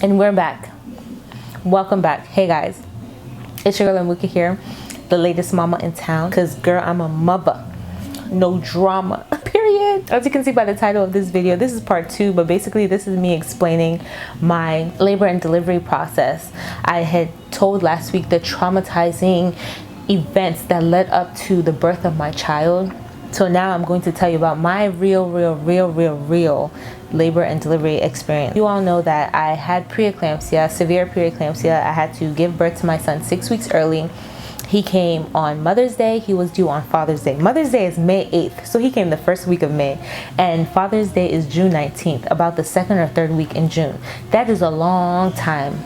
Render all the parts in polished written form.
And we're back. Welcome back. Hey guys, it's your girl Amuka here, the latest mama in town. Cause girl, I'm a mother, no drama, period. As you can see by the title of this video, this is part 2, but basically this is me explaining my labor and delivery process. I had told last week the traumatizing events that led up to the birth of my child. So now I'm going to tell you about my real labor and delivery experience. You all know that I had preeclampsia, severe preeclampsia. I had to give birth to my son 6 weeks early. He came on Mother's Day. He was due on Father's Day. Mother's Day is May 8th, so he came the first week of May. And Father's Day is June 19th, about the second or third week in June. That is a long time.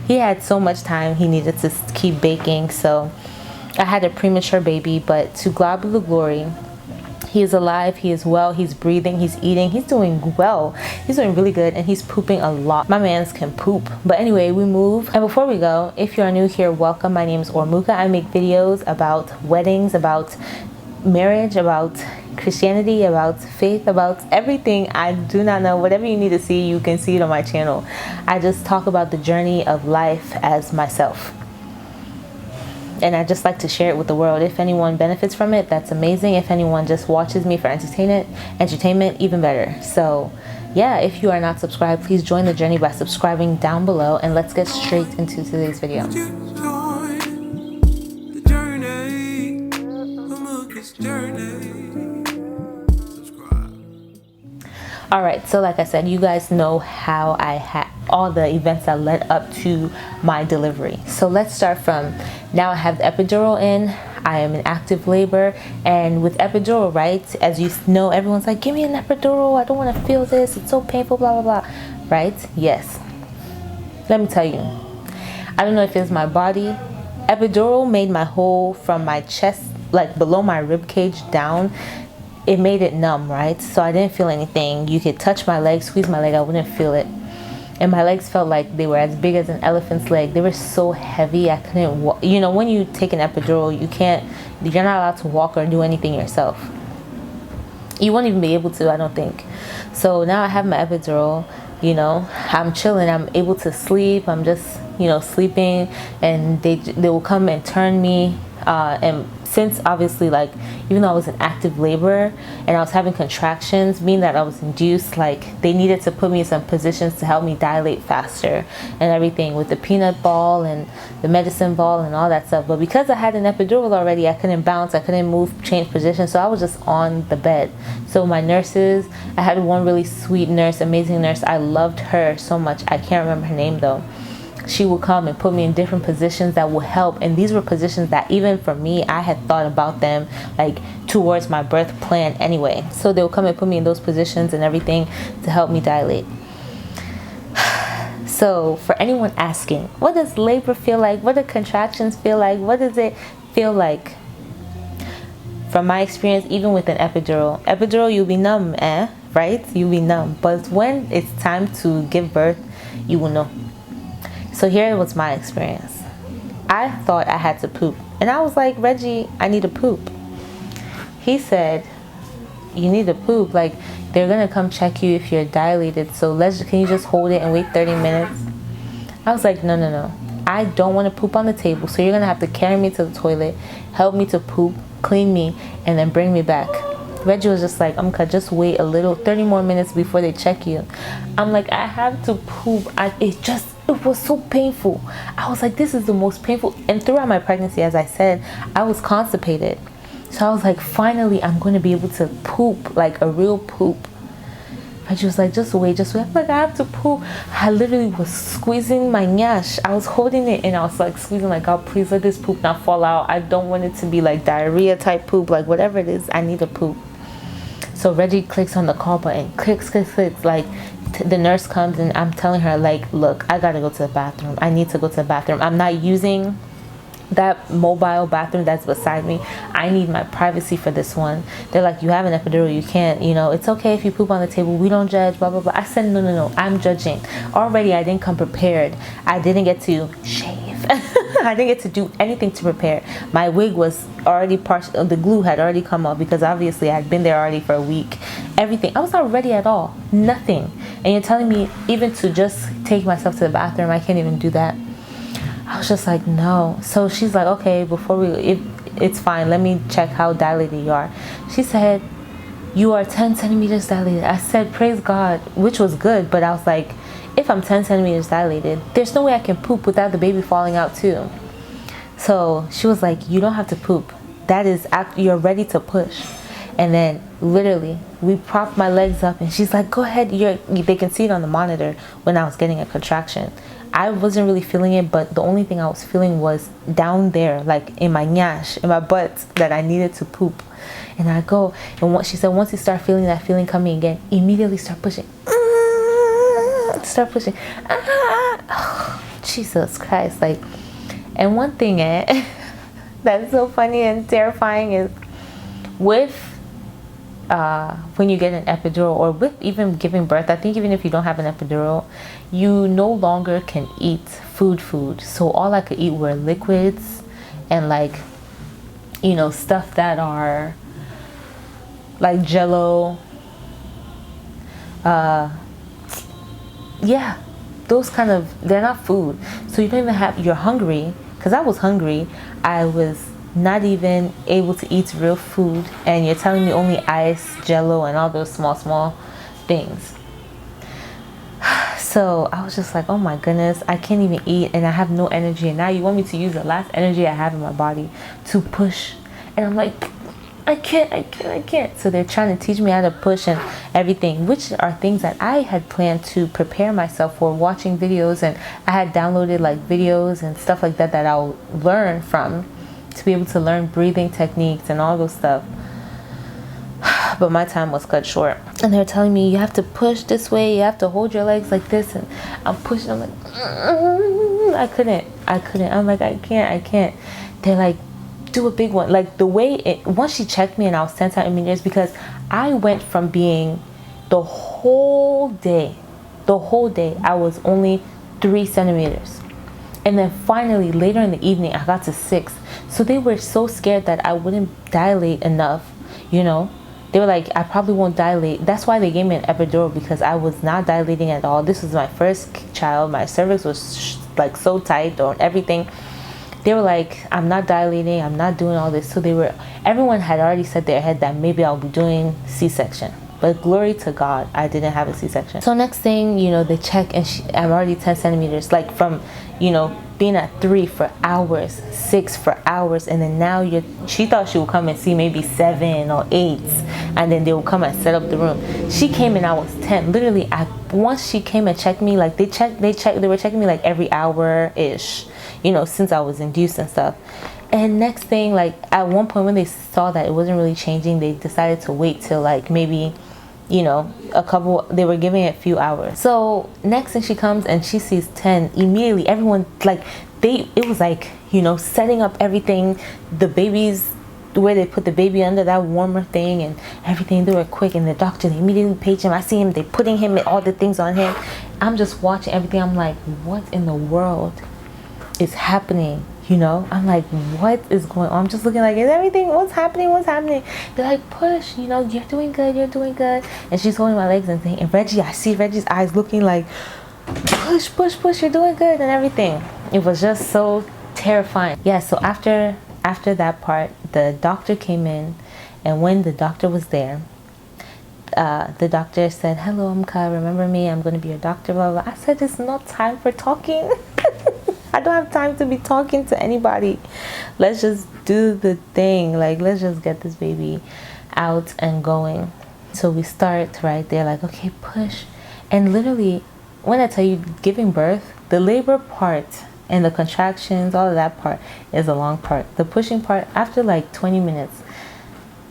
He had so much time. He needed to keep baking, so I had a premature baby, but to God be the glory. He is alive, he is well, he's breathing, he's eating, he's doing well. He's doing really good, and he's pooping a lot. My mans can poop. But anyway, we move. And before we go, if you are new here, welcome. My name is Ormuka. I make videos about weddings, about marriage, about Christianity, about faith, about everything I do not know. Whatever you need to see, you can see it on my channel. I just talk about the journey of life as myself. And I just like to share it with the world. If anyone benefits from it, that's amazing. If anyone just watches me for entertainment, even better. So yeah, if you are not subscribed, please join the journey by subscribing down below, and let's get straight into today's video. Alright, so like I said, you guys know how I had all the events that led up to my delivery. So let's start from now. I have the epidural in. I am in active labor, and with epidural, right, as you know, everyone's like, give me an epidural, I don't want to feel this, it's so painful, blah blah blah, right? Yes, let me tell you, I don't know if it's my body. Epidural made my whole, from my chest, like below my rib cage down, it made it numb, right? So I didn't feel anything. You could touch my leg, squeeze my leg, I wouldn't feel it. And my legs felt like they were as big as an elephant's leg. They were so heavy, I couldn't walk. You know, when you take an epidural, you're not allowed to walk or do anything yourself. You won't even be able to, I don't think. So now I have my epidural, you know, I'm chilling, I'm able to sleep, I'm just, you know, sleeping, and they will come and turn me, and since obviously, like, even though I was in active labor and I was having contractions, meaning that I was induced, like, they needed to put me in some positions to help me dilate faster and everything, with the peanut ball and the medicine ball and all that stuff. But because I had an epidural already, I couldn't bounce, I couldn't move, change position, so I was just on the bed. So my nurses, I had one really sweet nurse, amazing nurse, I loved her so much. I can't remember her name though. She would come and put me in different positions that would help, and these were positions that even for me, I had thought about them, like, towards my birth plan anyway. So they would come and put me in those positions and everything to help me dilate. So for anyone asking, what does labor feel like? What do contractions feel like? What does it feel like? From my experience, even with an epidural, you'll be numb, right? You'll be numb. But when it's time to give birth, you will know. So here was my experience. I thought I had to poop, and I was like, Reggie, I need to poop. He said, you need to poop, like, they're gonna come check you if you're dilated, so can you just hold it and wait 30 minutes? I was like, no, I don't want to poop on the table, so you're gonna have to carry me to the toilet, help me to poop, clean me, and then bring me back. Reggie was just like, just wait a little, 30 more minutes before they check you. I'm like, I have to poop. It was so painful. I was like, this is the most painful. And throughout my pregnancy, as I said, I was constipated. So I was like, finally, I'm going to be able to poop, like a real poop. Reggie was like, just wait. I'm like, I have to poop. I literally was squeezing my nyash. I was holding it, and I was like squeezing, like, God, please let this poop not fall out. I don't want it to be like diarrhea type poop, like whatever it is, I need to poop. So Reggie clicks on the call button, clicks, like, the nurse comes, and I'm telling her, like, look, I gotta go to the bathroom. I need to go to the bathroom. I'm not using that mobile bathroom that's beside me. I need my privacy for this one. They're like, you have an epidural, you can't, you know, it's okay if you poop on the table, we don't judge, blah blah blah. I said, no, I'm judging. Already I didn't come prepared. I didn't get to shave, breath. I didn't get to do anything to prepare. My wig was already partial, the glue had already come off because obviously I had been there already for a week. Everything, I was not ready at all, nothing. And you're telling me even to just take myself to the bathroom, I can't even do that. I was just like, no. So she's like, okay, it's fine, let me check how dilated you are. She said, you are 10 centimeters dilated. I said, praise God, which was good, but I was like, if I'm 10 centimeters dilated, there's no way I can poop without the baby falling out too. So she was like, you don't have to poop. That is, you're ready to push. And then literally we propped my legs up and she's like, go ahead. They can see it on the monitor when I was getting a contraction. I wasn't really feeling it, but the only thing I was feeling was down there, like in my nyash, in my butt, that I needed to poop. And I go, and she said, once you start feeling that feeling coming again, immediately start pushing. Start pushing. Oh, Jesus Christ. Like, and one thing that's so funny and terrifying is with when you get an epidural, or with even giving birth, I think even if you don't have an epidural, you no longer can eat food. So all I could eat were liquids and like, you know, stuff that are like Jello, yeah, those kind of, they're not food. So you don't even have, you're hungry, because I was hungry. I was not even able to eat real food, and you're telling me only ice, Jello, and all those small things. So I was just like, oh my goodness, I can't even eat and I have no energy, and now you want me to use the last energy I have in my body to push. And I'm like, I can't. So they're trying to teach me how to push and everything, which are things that I had planned to prepare myself for, watching videos, and I had downloaded like videos and stuff like that I'll learn from, to be able to learn breathing techniques and all those stuff. But my time was cut short, and they're telling me you have to push this way, you have to hold your legs like this, and I'm pushing. I'm like, I couldn't. I'm like, I can't. They're like, do a big one. Like the way once she checked me and I was 10 centimeters, because I went from being the whole day I was only 3 centimeters, and then finally later in the evening I got to 6. So they were so scared that I wouldn't dilate enough, you know. They were like, I probably won't dilate. That's why they gave me an epidural, because I was not dilating at all. This was my first child. My cervix was like so tight on everything. They were like, I'm not dilating, I'm not doing all this. So everyone had already set their head that maybe I'll be doing C-section. But glory to God, I didn't have a C-section. So next thing, you know, they check, and I'm already 10 centimeters. Like from, you know, being at 3 for hours, 6 for hours, and then now she thought she would come and see maybe 7 or 8, and then they would come and set up the room. She came and I was 10. Literally, once she came and checked me, like they were checking me like every hour-ish, you know, since I was induced and stuff. And next thing, like at one point when they saw that it wasn't really changing, they decided to wait till like maybe, you know, they were giving it a few hours. So next thing she comes and she sees 10, immediately everyone, like it was like, you know, setting up everything, the babies, the way they put the baby under that warmer thing and everything. They were quick, and the doctor, they immediately page him. I see him, they putting him, all the things on him. I'm just watching everything. I'm like, what in the world is happening? You know, I'm like, what is going on? I'm just looking like, is everything, what's happening? They're like, push, you know, you're doing good. And she's holding my legs and saying, and Reggie, I see Reggie's eyes looking like, push, you're doing good and everything. It was just so terrifying. Yeah, so after that part, the doctor came in, and when the doctor was there, the doctor said, hello, Amka, remember me? I'm going to be your doctor, blah, blah. I said, it's not time for talking. I don't have time to be talking to anybody. Let's just do the thing. Like, let's just get this baby out and going. So we start right there, like, okay, push. And literally, when I tell you giving birth, the labor part and the contractions, all of that part is a long part. The pushing part, after like 20 minutes,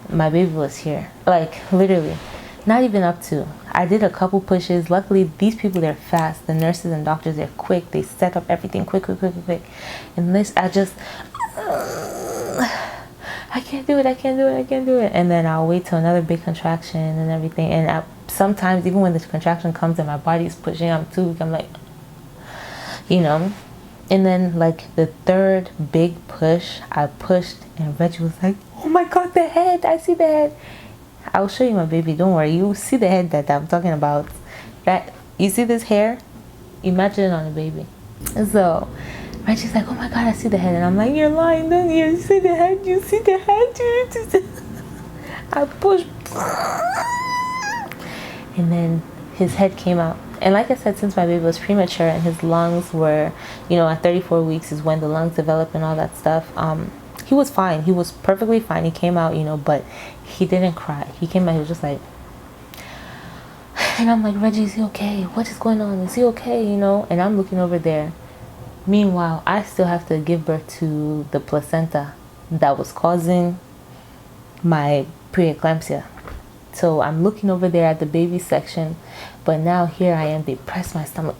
my baby was here. Like, literally, not even up to. I did a couple pushes. Luckily, these people, they're fast. The nurses and doctors, they're quick. They set up everything quick. And this, I can't do it. And then I'll wait till another big contraction and everything. And sometimes, even when the contraction comes and my body's pushing, I'm too weak. I'm like, you know. And then like the third big push, I pushed and Reggie was like, oh my God, the head, I see the head. I'll show you my baby, don't worry. You see the head that I'm talking about. That, you see this hair? Imagine it on a baby. So Reggie's like, oh my God, I see the head. And I'm like, you're lying, don't you? You see the head? You see the head? I pushed. And then his head came out. And like I said, since my baby was premature and his lungs were, you know, at 34 weeks is when the lungs develop and all that stuff, he was fine. He was perfectly fine. He came out, you know, but he didn't cry. He came out, he was just like, and I'm like, Reggie, is he okay? What is going on? Is he okay? You know, and I'm looking over there. Meanwhile, I still have to give birth to the placenta that was causing my preeclampsia. So I'm looking over there at the baby section, but now here I am, they press my stomach.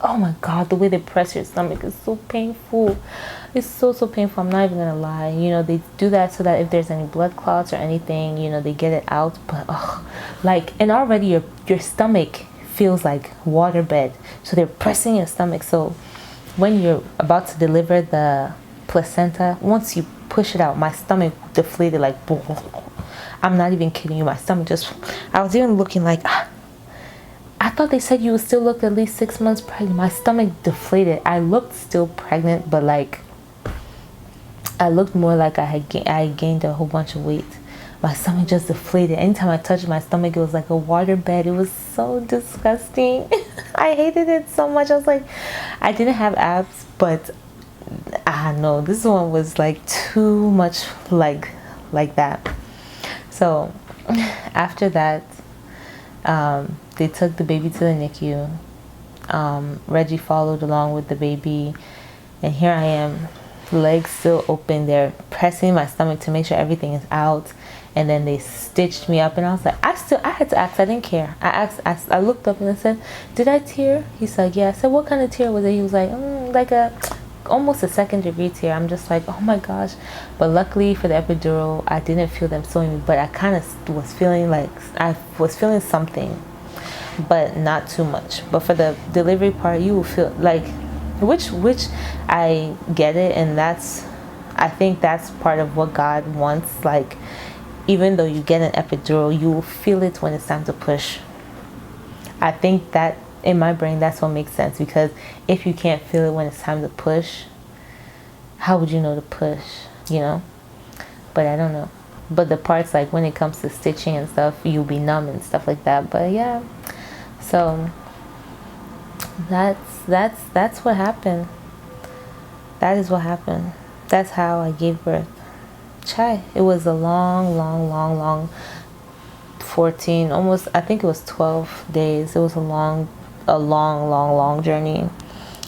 Oh my God, the way they press your stomach is so painful. It's so painful. I'm not even gonna lie. You know, they do that so that if there's any blood clots or anything, you know, they get it out. But like, and already your stomach feels like waterbed. So they're pressing your stomach. So when you're about to deliver the placenta, once you push it out, my stomach deflated like, I'm not even kidding you. My stomach just, I was even looking like, I thought they said you would still look at least 6 months pregnant. My stomach deflated. I looked still pregnant, but like, I looked more like I gained a whole bunch of weight. My stomach just deflated. Anytime I touched my stomach, it was like a water bed. It was so disgusting. I hated it so much. I was like, I didn't have abs, but I don't know. This one was like too much like that. So after that, they took the baby to the NICU. Reggie followed along with the baby, and here I am, legs still open. They're pressing my stomach to make sure everything is out, and then they stitched me up. And I was like, I had to ask. I didn't care. I looked up and I said, did I tear? He's like, yeah. I said, what kind of tear was it? He was like, like almost a second-degree tear. I'm just like, oh my gosh. But luckily for the epidural, I didn't feel them sewing me, but I kind of was feeling like I was feeling something, but not too much. But for the delivery part, you will feel like, which I get it, and I think that's part of what God wants. Like, even though you get an epidural, you will feel it when it's time to push. I think that in my brain, that's what makes sense, because if you can't feel it when it's time to push, how would you know to push, you know? But I don't know. But the parts, like when it comes to stitching and stuff, you'll be numb and stuff like that. But yeah, so that's what happened. That is what happened. That's how I gave birth. Chai. It was a long 14, almost, I think it was 12 days. It was a long journey.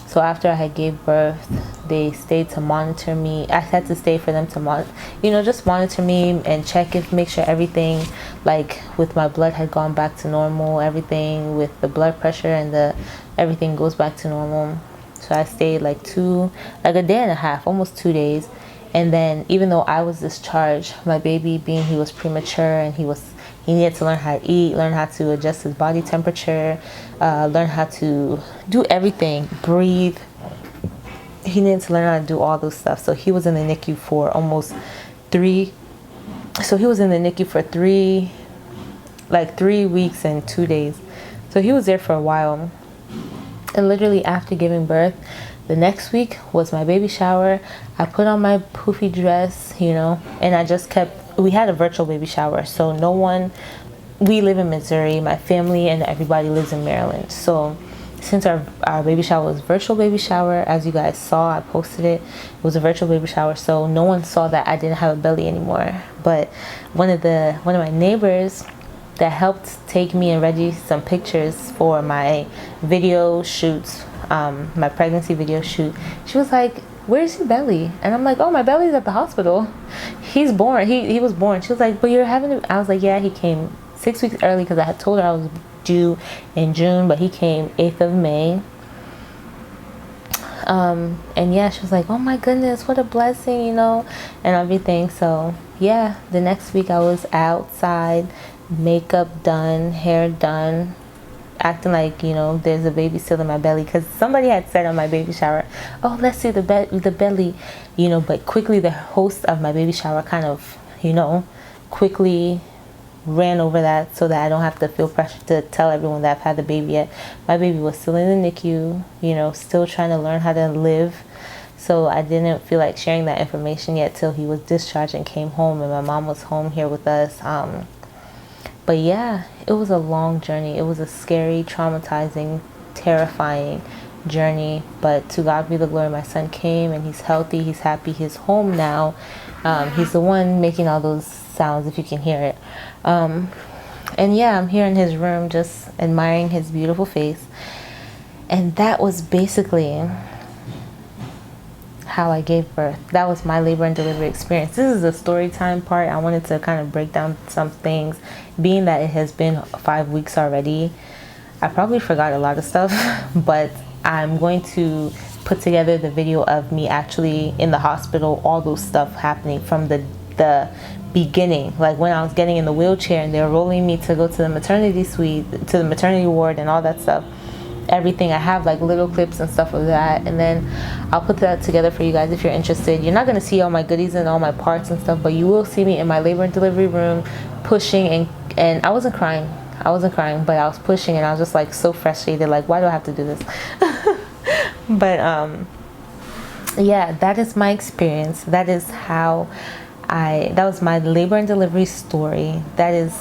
So after I had gave birth, they stayed to monitor me. I had to stay for them to just monitor me and make sure everything, like with my blood, had gone back to normal. Everything with the blood pressure and everything goes back to normal. So I stayed like a day and a half, almost 2 days. And then even though I was discharged, my baby, being he was premature and he needed to learn how to eat, learn how to adjust his body temperature, learn how to do everything, breathe. He needed to learn how to do all those stuff. So he was in the NICU for almost 3. So he was in the NICU for 3 weeks and 2 days. So he was there for a while. And literally after giving birth, the next week was my baby shower. I put on my poofy dress, and I just we had a virtual baby shower. So we live in Missouri, my family and everybody lives in Maryland. So since our baby shower was virtual baby shower, as you guys saw, I posted it. It was a virtual baby shower, so no one saw that I didn't have a belly anymore. But one of my neighbors that helped take me and Reggie some pictures for my video shoots, my pregnancy video shoot, she was like, where's your belly? And I'm like, oh, my belly's at the hospital. He's born. He was born. She was like, but you're having I was like, yeah, he came 6 weeks early because I had told her I was due in June, but he came 8th of May. And yeah, she was like, oh my goodness, what a blessing, and everything. So yeah, the next week I was outside, makeup done, hair done. acting like, you know, there's a baby still in my belly, because somebody had said on my baby shower, oh, let's see the belly, you know. But quickly the host of my baby shower kind of, you know, quickly ran over that, so that I don't have to feel pressure to tell everyone that I've had the baby yet. My baby was still in the NICU, you know, still trying to learn how to live. So I didn't feel like sharing that information yet till he was discharged and came home, and my mom was home here with us. But yeah, it was a long journey. It was a scary, traumatizing, terrifying journey. But to God be the glory, my son came and he's healthy, he's happy, he's home now. He's the one making all those sounds, if you can hear it. And yeah, I'm here in his room just admiring his beautiful face. And that was basically how I gave birth. That was my labor and delivery experience. This is the story time part. I wanted to kind of break down some things. Being that it has been 5 weeks already, I probably forgot a lot of stuff, but I'm going to put together the video of me actually in the hospital, all those stuff happening from the beginning, like when I was getting in the wheelchair and they were rolling me to go to the maternity suite, to the maternity ward and all that stuff. Everything. I have like little clips and stuff of that, and then I'll put that together for you guys if you're interested. You're not going to see all my goodies and all my parts and stuff, but you will see me in my labor and delivery room pushing, and I wasn't crying, but I was pushing, and I was just like so frustrated, like, why do I have to do this? But yeah, that is my experience. That is how that was my labor and delivery story. That is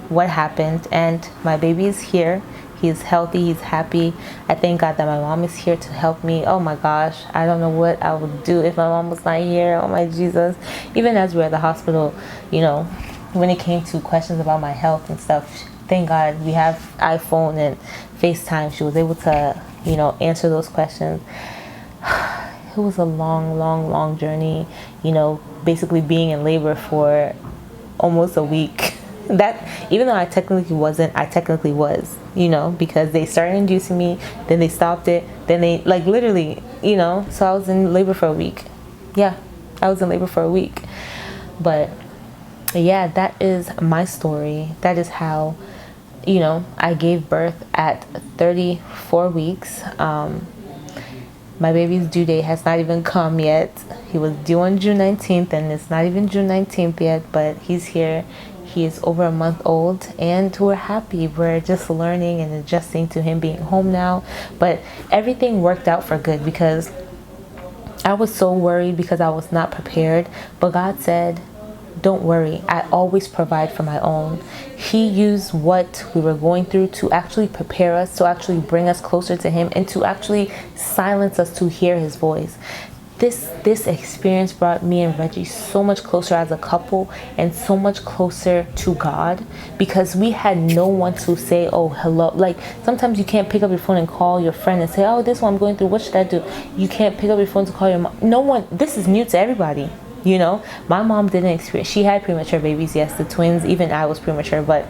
what happened, and my baby is here. He's healthy, he's happy. I thank God that my mom is here to help me. Oh my gosh, I don't know what I would do if my mom was not here. Oh my Jesus. Even as we're at the hospital, you know, when it came to questions about my health and stuff, thank God we have iPhone and FaceTime. She was able to, you know, answer those questions. It was a long journey, you know, basically being in labor for almost a week. That, even though I technically wasn't, I technically was, you know, because they started inducing me, then they stopped it, then they, like, literally, you know, so I was in labor for a week. Yeah, I was in labor for a week. But yeah, that is my story. That is how, you know, I gave birth at 34 weeks. My baby's due date has not even come yet. He was due on June 19th, and it's not even June 19th yet, but he's here. He is over a month old, and we're happy. We're just learning and adjusting to him being home now. But everything worked out for good, because I was so worried because I was not prepared. But God said, don't worry, I always provide for my own. He used what we were going through to actually prepare us, to actually bring us closer to him, and to actually silence us to hear his voice. This experience brought me and Reggie so much closer as a couple, and so much closer to God, because we had no one to say, oh, hello. Like, sometimes you can't pick up your phone and call your friend and say, oh, this is what I'm going through, what should I do? You can't pick up your phone to call your mom. No one. This is new to everybody, you know. My mom didn't experience, she had premature babies, yes, the twins, even I was premature, but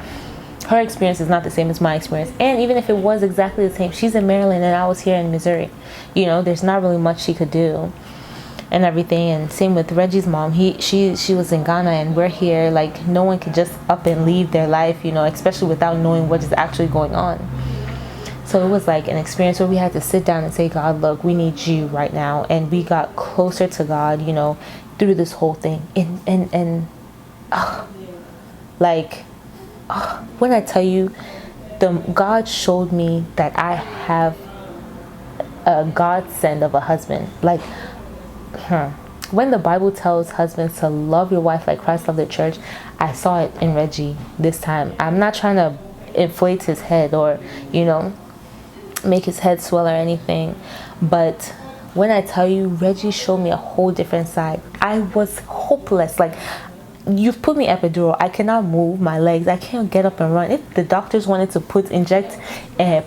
her experience is not the same as my experience. And even if it was exactly the same, she's in Maryland and I was here in Missouri. You know, there's not really much she could do and everything. And same with Reggie's mom. She was in Ghana, and we're here. Like, no one could just up and leave their life, you know, especially without knowing what is actually going on. So it was like an experience where we had to sit down and say, God, look, we need you right now. And we got closer to God, you know, through this whole thing. When I tell you, God showed me that I have a godsend of a husband. Like, when the Bible tells husbands to love your wife like Christ loved the church, I saw it in Reggie this time. I'm not trying to inflate his head or, you know, make his head swell or anything, but when I tell you, Reggie showed me a whole different side. I was hopeless. Like, you've put me epidural, I cannot move my legs, I can't get up and run. If the doctors wanted to inject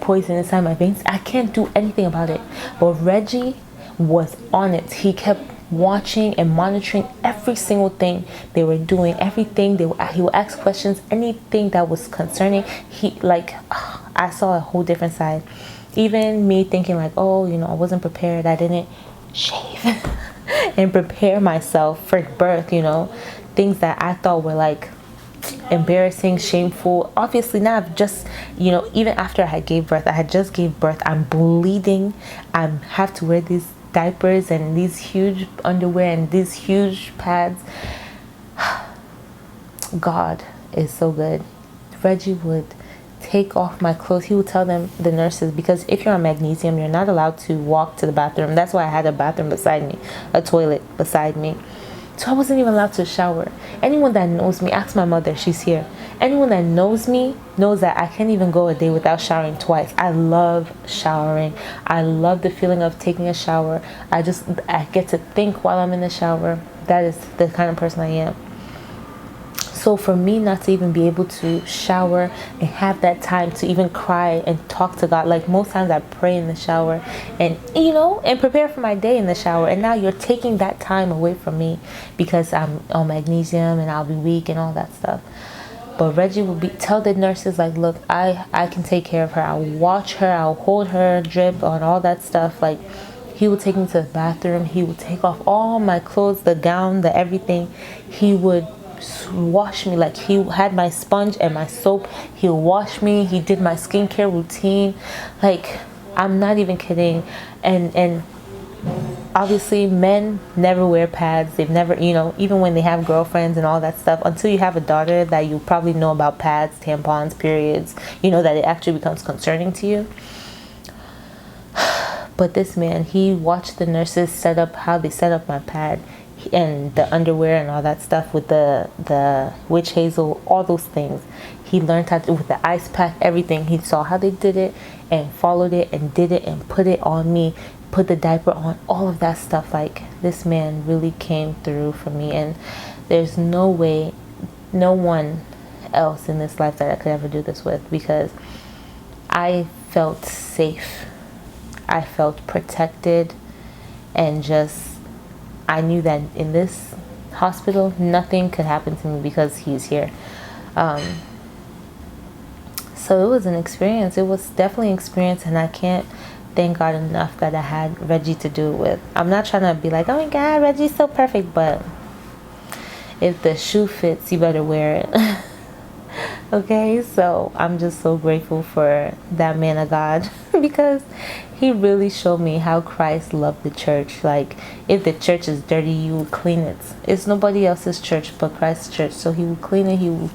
poison inside my veins, I can't do anything about it. But Reggie was on it. He kept watching and monitoring every single thing they were doing, everything he would ask questions, anything that was concerning. I saw a whole different side. Even me thinking like, oh, you know, I wasn't prepared, I didn't shave and prepare myself for birth, you know, things that I thought were like embarrassing, shameful. Obviously now I've just, even after I had gave birth, I had just gave birth, I'm bleeding, I have to wear these diapers and these huge underwear and these huge pads. God is so good. Reggie would take off my clothes. He would tell them, the nurses, because if you're on magnesium, you're not allowed to walk to the bathroom. That's why I had a bathroom beside me, a toilet beside me. So I wasn't even allowed to shower. Anyone that knows me, ask my mother, she's here. Anyone that knows me knows that I can't even go a day without showering twice. I love showering. I love the feeling of taking a shower. I get to think while I'm in the shower. That is the kind of person I am. So for me not to even be able to shower and have that time to even cry and talk to God, like most times I pray in the shower and and prepare for my day in the shower, and now you're taking that time away from me because I'm on magnesium and I'll be weak and all that stuff. But Reggie would tell the nurses, like, look, I can take care of her. I'll watch her, I'll hold her, drip on all that stuff. Like, he would take me to the bathroom, he would take off all my clothes, the gown, the everything. He would wash me, like he had my sponge and my soap. He'll wash me. He did my skincare routine. Like, I'm not even kidding. And obviously men never wear pads. They've never, even when they have girlfriends and all that stuff, until you have a daughter that you probably know about pads, tampons, periods, that it actually becomes concerning to you. But this man, he watched the nurses set up how they set up my pad and the underwear and all that stuff with the witch hazel, all those things. He learned how to, with the ice pack, everything. He saw how they did it and followed it and did it and put it on me, put the diaper on, all of that stuff. Like, this man really came through for me, and there's no way, no one else in this life that I could ever do this with, because I felt safe, I felt protected, and just I knew that in this hospital nothing could happen to me because he's here. So it was an experience. It was definitely an experience, and I can't thank God enough that I had Reggie to do it with. I'm not trying to be like, oh my God, Reggie's so perfect, but if the shoe fits, you better wear it. Okay, so I'm just so grateful for that man of God because he really showed me how Christ loved the church. Like, if the church is dirty, you will clean it. It's nobody else's church but Christ's church, so he will clean it. He will,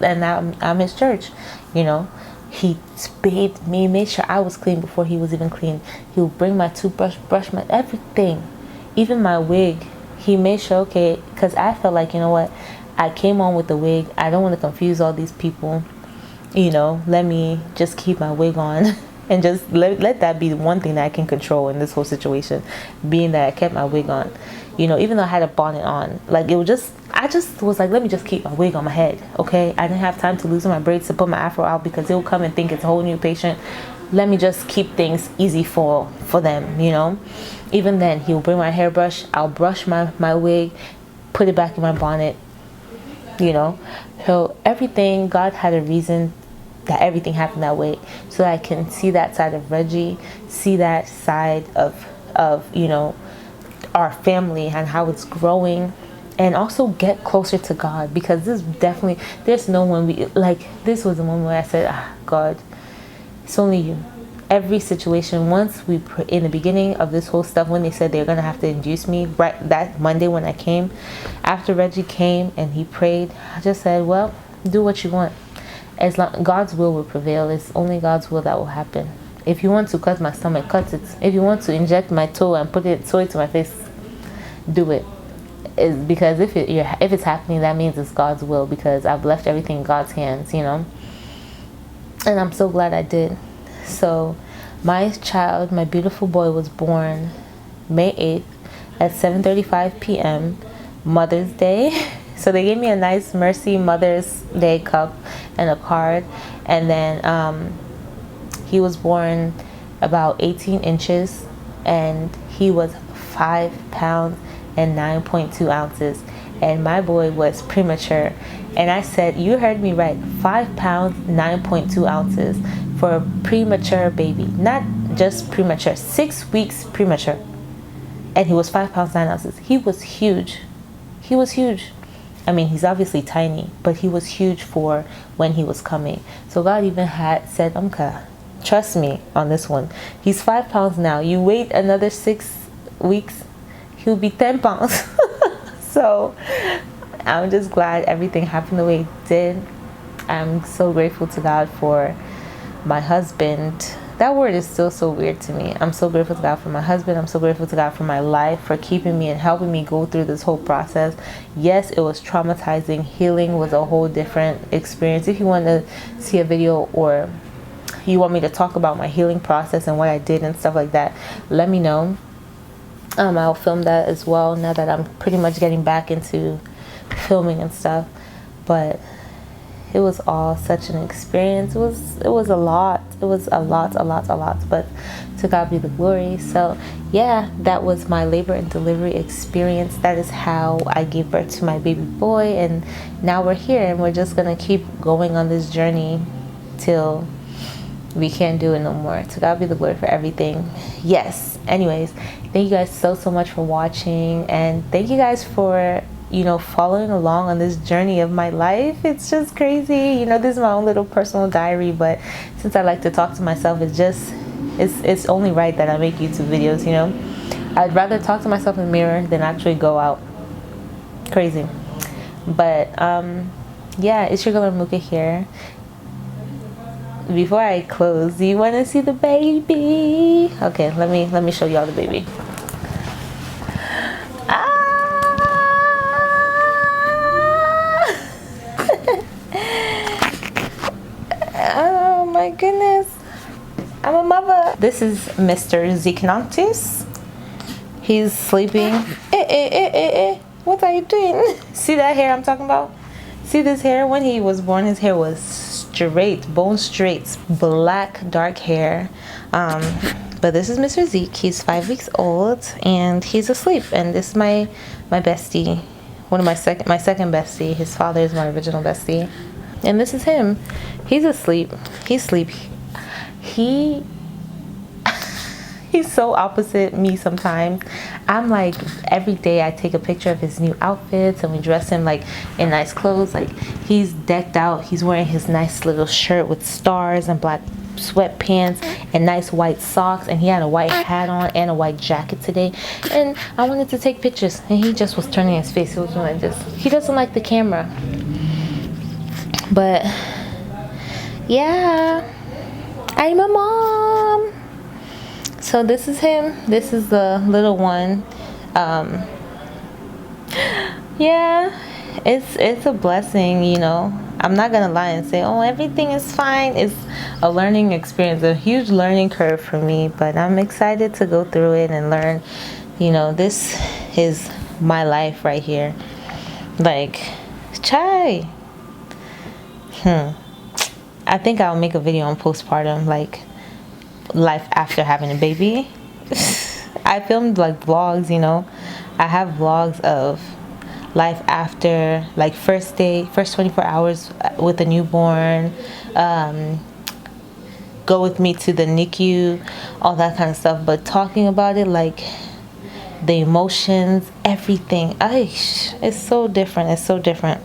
and I'm his church. He bathed me, made sure I was clean before he was even clean. He would bring my toothbrush, brush my everything, even my wig. He made sure, okay, because I felt like, what, I came on with the wig. I don't want to confuse all these people. Let me just keep my wig on and just let that be the one thing that I can control in this whole situation, being that I kept my wig on. Even though I had a bonnet on, like, I just was like, let me just keep my wig on my head, okay? I didn't have time to loosen my braids to put my afro out because they'll come and think it's a whole new patient. Let me just keep things easy for them, Even then, he'll bring my hairbrush. I'll brush my wig, put it back in my bonnet. So everything, God had a reason that everything happened that way, so that I can see that side of Reggie, see that side of our family and how it's growing, and also get closer to God, because there's no one this was the moment where I said, God, it's only you. Every situation, once in the beginning of this whole stuff, when they said they're gonna have to induce me, right that Monday when I came, after Reggie came and he prayed, I just said, well, do what you want. As long God's will prevail. It's only God's will that will happen. If you want to cut my stomach, cut it. If you want to inject my toe and put it to my face, do it. Because if it's happening, that means it's God's will, because I've left everything in God's hands, and I'm so glad I did. So my child, my beautiful boy, was born May 8th at 7:35 p.m. Mother's Day. So they gave me a nice Mercy Mother's Day cup and a card. And then he was born about 18 inches, and he was 5 pounds and 9.2 ounces. And my boy was premature. And I said, you heard me right, 5 pounds, 9.2 ounces for a premature baby. Not just premature, 6 weeks premature. And he was 5 pounds, 9 ounces. He was huge. He was huge. I mean, he's obviously tiny, but he was huge for when he was coming. So God even had said, trust me on this one. He's 5 pounds now. You wait another 6 weeks, he'll be 10 pounds. So I'm just glad everything happened the way it did. I'm so grateful to God for my husband. That word is still so weird to me. I'm so grateful to God for my husband. I'm so grateful to God for my life, for keeping me and helping me go through this whole process. Yes, it was traumatizing. Healing was a whole different experience. If you want to see a video or you want me to talk about my healing process and what I did and stuff like that, let me know. I'll film that as well now that I'm pretty much getting back into filming and stuff. But it was all such an experience. It was a lot. It was a lot. But to God be the glory. So yeah, that was my labor and delivery experience. That is how I gave birth to my baby boy, and now we're here, and we're just gonna keep going on this journey till we can't do it no more. To God be the glory for everything. Yes. Anyways, thank you guys so much for watching, and thank you guys for following along on this journey of my life. It's just crazy. This is my own little personal diary, but since I like to talk to myself, it's only right that I make YouTube videos. I'd rather talk to myself in the mirror than actually go out crazy. But yeah, it's your girl Amuka here. Before I close, do you want to see the baby? Okay, let me show y'all the baby. Oh my goodness, I'm a mother. This is Mr. Zycnoctis. He's sleeping. What are you doing? See that hair I'm talking about? See this hair? When he was born, his hair was straight, bone straight, black, dark hair. But this is Mr. Zeke. He's 5 weeks old and he's asleep. And this is my bestie, my second bestie. His father is my original bestie. And this is him. He's asleep. He's so opposite me sometimes. I'm like, every day I take a picture of his new outfits and we dress him like in nice clothes. Like, he's decked out. He's wearing his nice little shirt with stars and black sweatpants and nice white socks, and he had a white hat on and a white jacket today. And I wanted to take pictures, and he just was turning his face. He was doing this. He doesn't like the camera. But yeah, I'm a mom. So this is him. This is the little one. Yeah, it's a blessing, I'm not gonna lie and say, oh, everything is fine. It's a learning experience, a huge learning curve for me, but I'm excited to go through it and learn. This is my life right here. Like, chai. I think I'll make a video on postpartum, like life after having a baby. I filmed like vlogs, I have vlogs of life after, like first 24 hours with a newborn, go with me to the NICU, all that kind of stuff. But talking about it, like the emotions, everything, it's so different. It's so different.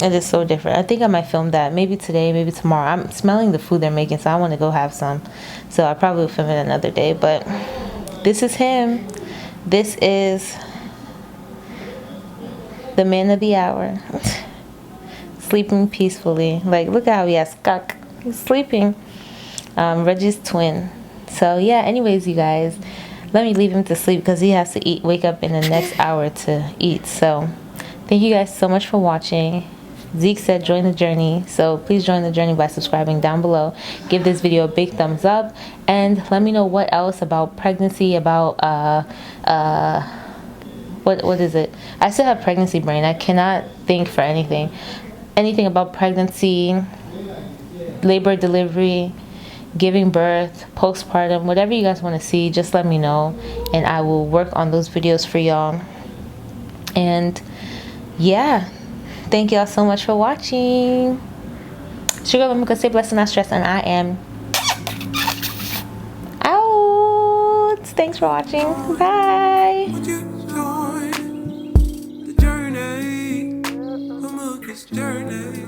It is so different. I think I might film that maybe today, maybe tomorrow. I'm smelling the food they're making, so I want to go have some. So I probably will film it another day. But this is him. This is the man of the hour. Sleeping peacefully. Like, look at how he has skunk. He's sleeping. Reggie's twin. So yeah, anyways, you guys, let me leave him to sleep because he has to wake up in the next hour to eat. So thank you guys so much for watching. Zeke said join the journey, so please join the journey by subscribing down below. Give this video a big thumbs up, and let me know what else about pregnancy, about what is it? I still have pregnancy brain. I cannot think for anything about pregnancy, labor, delivery, giving birth, postpartum, whatever you guys want to see, just let me know and I will work on those videos for y'all. And yeah, thank y'all so much for watching. Sugar Amuka, stay blessed and not stressed, and I am out. Thanks for watching. Bye. this journey.